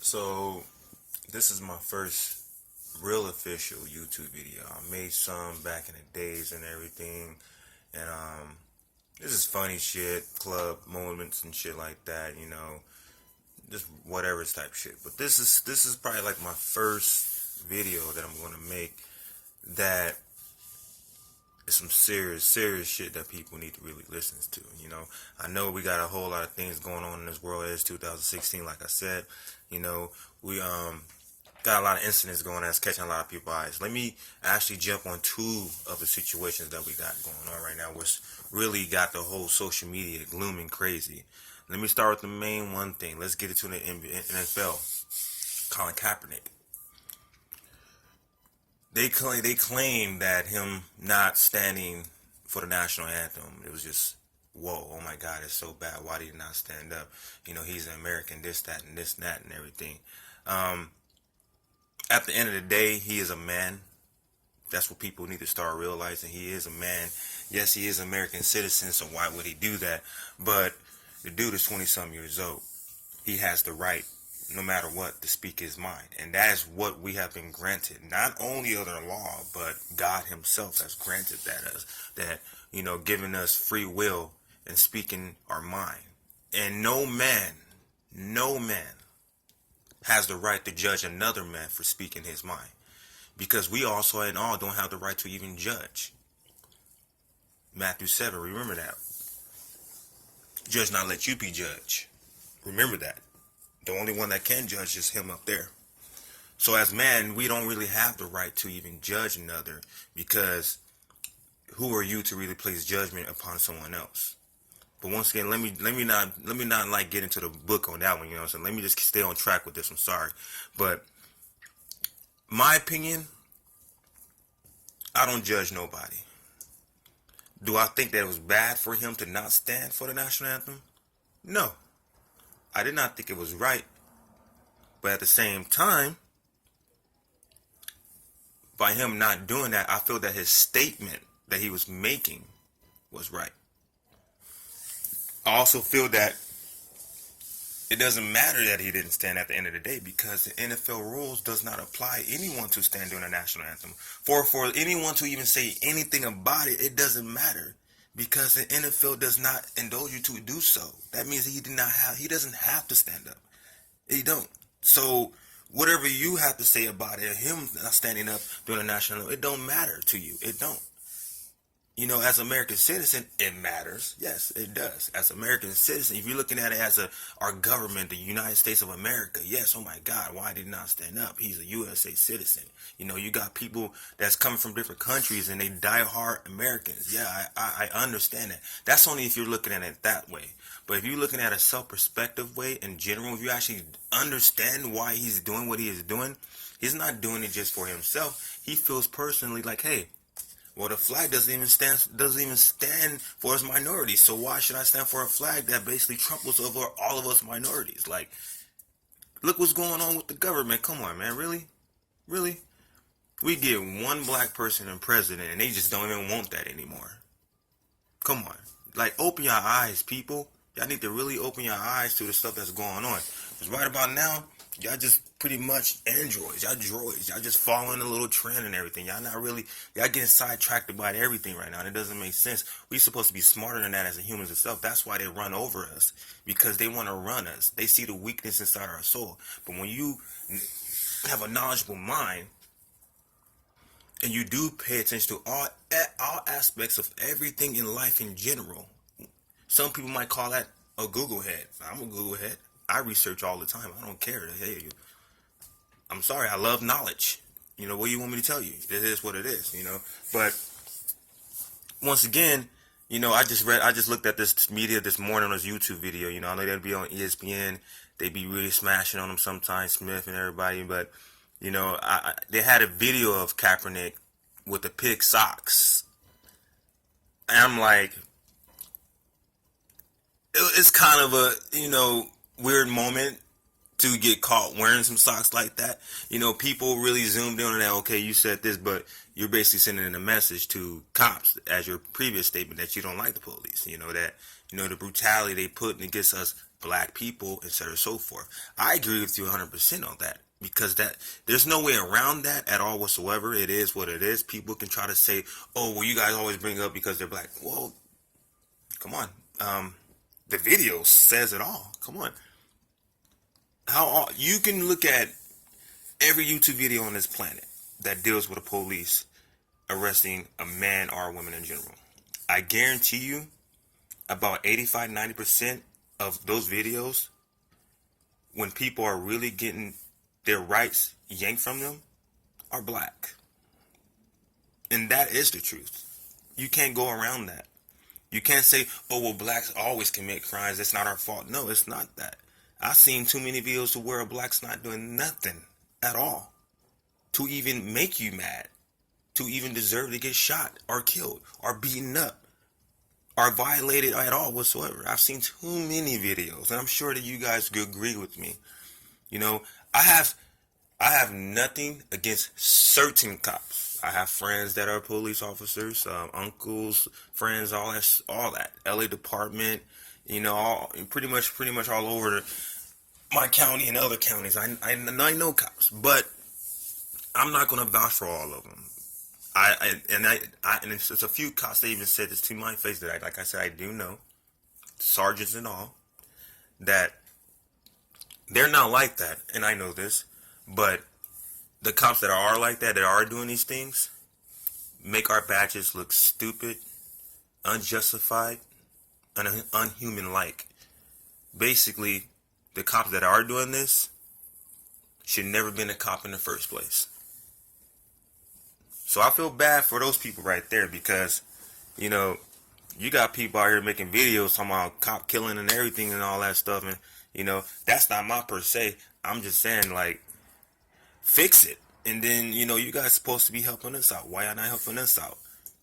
So this is my first real official YouTube video. I made some back in the days and everything, and this is funny shit, club moments and shit like that. Just whatever type shit. But this is probably like my first video that I'm gonna make that is some serious shit that people need to really listen to. I know we got a whole lot of things going on in this world. It's 2016, like I said. We got a lot of incidents going on that's catching a lot of people's eyes. Let me actually jump on two of the situations that we got going on right now, which really got the whole social media glooming crazy. Let me start with the main one thing. Let's get into the NFL. Colin Kaepernick. They claim that him not standing for the national anthem, it was just, whoa, oh my God, it's so bad. Why did he not stand up? He's an American, this, that, and this, and that, and everything. At the end of the day, he is a man. That's what people need to start realizing. He is a man. Yes, he is an American citizen, so why would he do that? But the dude is 20-some years old. He has the right, no matter what, to speak his mind. And that is what we have been granted. Not only under law, but God himself has granted that, giving us free will and speaking our mind. And no man has the right to judge another man for speaking his mind. Because we also and all don't have the right to even judge. Matthew 7, remember that. Judge not, let you be judged. Remember that. The only one that can judge is him up there. So as man, we don't really have the right to even judge another, because who are you to really place judgment upon someone else? But once again, let me not like get into the book on that one, So let me just stay on track with this. I'm sorry. But my opinion, I don't judge nobody. Do I think that it was bad for him to not stand for the national anthem? No. I did not think it was right. But at the same time, by him not doing that, I feel that his statement that he was making was right. I also feel that it doesn't matter that he didn't stand at the end of the day, because the NFL rules does not apply anyone to stand during the national anthem. For anyone to even say anything about it, it doesn't matter, because the NFL does not indulge you to do so. That means he doesn't have to stand up. He don't. So whatever you have to say about it, him not standing up during the national anthem, it don't matter to you. It don't. As an American citizen, it matters. Yes, it does. As an American citizen, if you're looking at it as our government, the United States of America, yes, oh my God, why did he not stand up? He's a USA citizen. You got people that's coming from different countries and they die-hard Americans. Yeah, I understand that. That's only if you're looking at it that way. But if you're looking at a self-perspective way in general, if you actually understand why he's doing what he is doing, he's not doing it just for himself. He feels personally like, hey, well, the flag doesn't even stand for us minorities. So why should I stand for a flag that basically tramples over all of us minorities? Like, look what's going on with the government. Come on, man. Really? We get one black person in president and they just don't even want that anymore. Come on. Like, open your eyes, people. Y'all need to really open your eyes to the stuff that's going on. Because right about now, y'all just pretty much androids. Y'all droids. Y'all just following a little trend and everything. Y'all getting sidetracked by everything right now. And it doesn't make sense. We're supposed to be smarter than that as a humans itself. That's why they run over us. Because they want to run us. They see the weakness inside our soul. But when you have a knowledgeable mind, and you do pay attention to all aspects of everything in life in general, some people might call that a Google head. I'm a Google head. I research all the time. I don't care. Hey, I'm sorry. I love knowledge. What do you want me to tell you? It is what it is. But once again, I just looked at this media this morning on this YouTube video. I know they'd be on ESPN. They be really smashing on them sometimes, Smith and everybody. But they had a video of Kaepernick with the pig socks, and I'm like, it's kind of a weird moment to get caught wearing some socks like that. People really zoomed in on that. Okay, you said this, but you're basically sending in a message to cops as your previous statement that you don't like the police. That the brutality they put against us black people, etc. so forth. I agree with you 100% on that, because that there's no way around that at all whatsoever. It is what it is. People can try to say, oh, well, you guys always bring up because they're black. Well, come on. The video says it all. Come on. How you can look at every YouTube video on this planet that deals with the police arresting a man or a woman in general. I guarantee you about 85-90% of those videos, when people are really getting their rights yanked from them, are black. And that is the truth. You can't go around that. You can't say, oh, well, blacks always commit crimes, it's not our fault. No, it's not that. I've seen too many videos to where a black's not doing nothing at all to even make you mad, to even deserve to get shot or killed or beaten up or violated at all whatsoever. I've seen too many videos, and I'm sure that you guys could agree with me. You know, I have nothing against certain cops. I have friends that are police officers, uncles, friends, all that. LA department, you know, pretty much all over my county and other counties. I know cops, but I'm not going to vouch for all of them. And it's a few cops that even said this to my face that like I said, I do know, sergeants and all, that they're not like that, and I know this, but the cops that are like that are doing these things, make our badges look stupid, unjustified, and unhuman-like. Basically, the cops that are doing this should never been a cop in the first place. So I feel bad for those people right there, because, you know, you got people out here making videos talking about cop killing and everything and all that stuff, and, you know, that's not my per se. I'm just saying, like, fix it. And then, you know, you guys supposed to be helping us out. Why y'all not helping us out?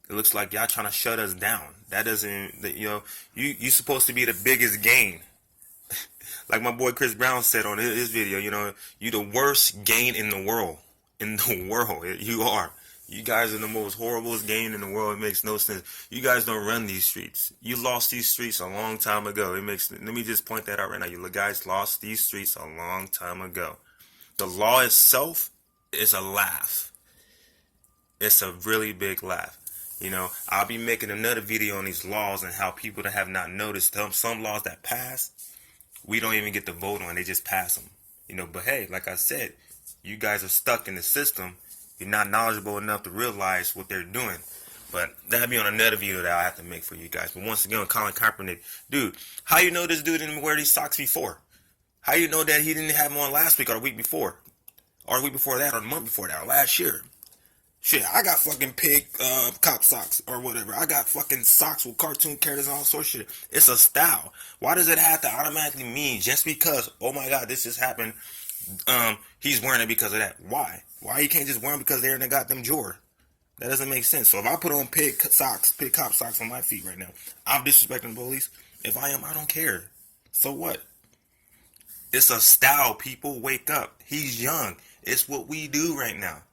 It looks like y'all trying to shut us down. That doesn't, you know, you supposed to be the biggest gain. Like my boy Chris Brown said on his video, you know, you the worst gain in the world. In the world, you are. You guys are the most horriblest gain in the world. It makes no sense. You guys don't run these streets. You lost these streets a long time ago. Let me just point that out right now. You guys lost these streets a long time ago. The law itself is a laugh. It's a really big laugh. You know, I'll be making another video on these laws and how people that have not noticed them. Some laws that pass, we don't even get to vote on. They just pass them. You know, but hey, like I said, you guys are stuck in the system. You're not knowledgeable enough to realize what they're doing. But that'll be on another video that I have to make for you guys. But once again, Colin Kaepernick, dude, how you know this dude didn't wear these socks before? How you know that he didn't have them on last week or the week before? Or the week before that, or the month before that, or last year? Shit, I got fucking pig cop socks or whatever. I got fucking socks with cartoon characters and all sorts of shit. It's a style. Why does it have to automatically mean just because, oh my god, this just happened, he's wearing it because of that? Why? Why he can't just wear them because they're in the goddamn drawer? That doesn't make sense. So if I put on pig cop socks on my feet right now, I'm disrespecting the police. If I am, I don't care. So what? It's a style, people. Wake up. He's young. It's what we do right now.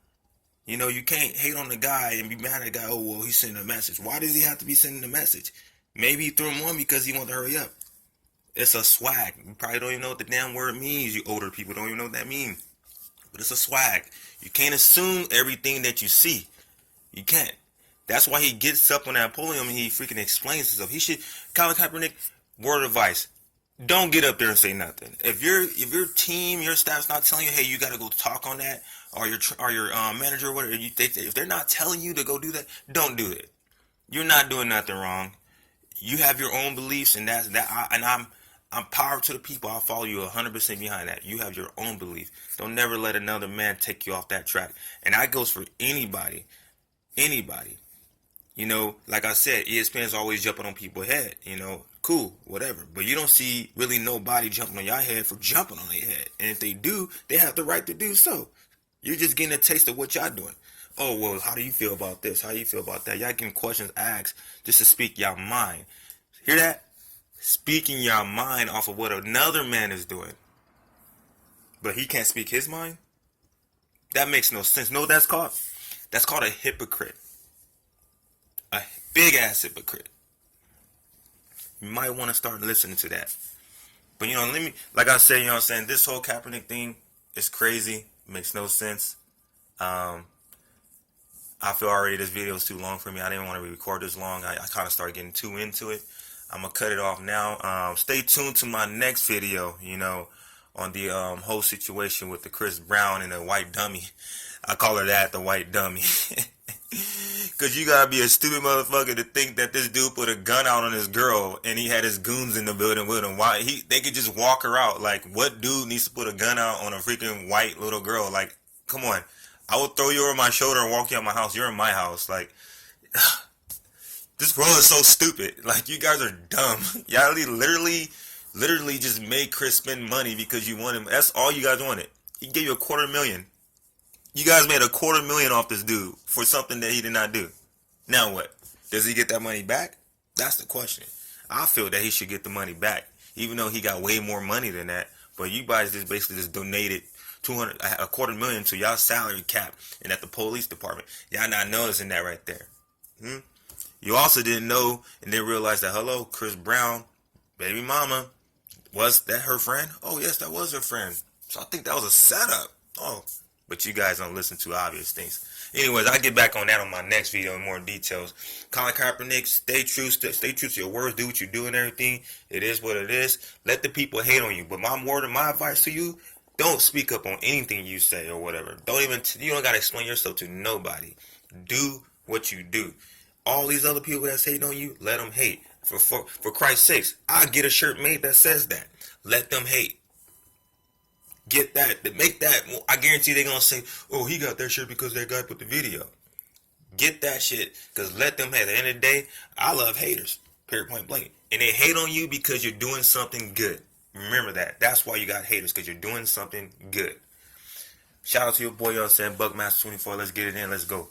You know, you can't hate on the guy and be mad at the guy. Oh, well, he's sending a message. Why does he have to be sending a message? Maybe he threw him on because he wanted to hurry up. It's a swag. You probably don't even know what the damn word means. You older people don't even know what that means. But it's a swag. You can't assume everything that you see. You can't. That's why he gets up on that podium and he freaking explains himself. He should, Colin Kaepernick, word of advice. Don't get up there and say nothing. If your team, your staff's not telling you, hey, you got to go talk on that, or your manager or whatever, if they're not telling you to go do that, don't do it. You're not doing nothing wrong. You have your own beliefs, and I'm power to the people. I'll follow you 100% behind that. You have your own belief. Don't never let another man take you off that track. And that goes for anybody. Anybody. You know, like I said, ESPN is always jumping on people's head. You know, cool, whatever. But you don't see really nobody jumping on your head for jumping on their head. And if they do, they have the right to do so. You're just getting a taste of what y'all doing. Oh, well, how do you feel about this? How do you feel about that? Y'all getting questions asked just to speak your mind. Hear that? Speaking your mind off of what another man is doing. But he can't speak his mind? That makes no sense. No, that's called? That's called a hypocrite. A big ass hypocrite. You might want to start listening to that. But, like I said, this whole Kaepernick thing is crazy. Makes no sense. I feel already this video is too long for me. I didn't want to record this long. I kind of started getting too into it. I'm going to cut it off now. Stay tuned to my next video, on the whole situation with the Chris Brown and the white dummy. I call her that, the white dummy. Because you got to be a stupid motherfucker to think that this dude put a gun out on his girl and he had his goons in the building with him. Why? They could just walk her out. Like, what dude needs to put a gun out on a freaking white little girl? Like, come on. I will throw you over my shoulder and walk you out my house. You're in my house. Like, this world is so stupid. Like, you guys are dumb. Y'all literally just made Chris spend money because you want him. That's all you guys wanted. He gave you $250,000. You guys made $250,000 off this dude for something that he did not do. Now what? Does he get that money back? That's the question. I feel that he should get the money back, even though he got way more money than that. But you guys just basically just donated $250,000 to y'all salary cap and at the police department. Y'all not noticing that right there. You also didn't know and didn't realize that, hello, Chris Brown, baby mama, was that her friend? Oh, yes, that was her friend. So I think that was a setup. Oh, but you guys don't listen to obvious things. Anyways, I'll get back on that on my next video in more details. Colin Kaepernick, stay true to your words, do what you do and everything. It is what it is. Let the people hate on you. But my word and my advice to you, don't speak up on anything you say or whatever. You don't got to explain yourself to nobody. Do what you do. All these other people that's hating on you, let them hate. For Christ's sakes, I'll get a shirt made that says that. Let them hate. Get that. Make that. I guarantee they're going to say, oh, he got that shirt because that guy put the video. Get that shit. Because let them hate. At the end of the day, I love haters. Period, point blank. And they hate on you because you're doing something good. Remember that. That's why you got haters. Because you're doing something good. Shout out to your boy, Buckmaster24. Let's get it in. Let's go.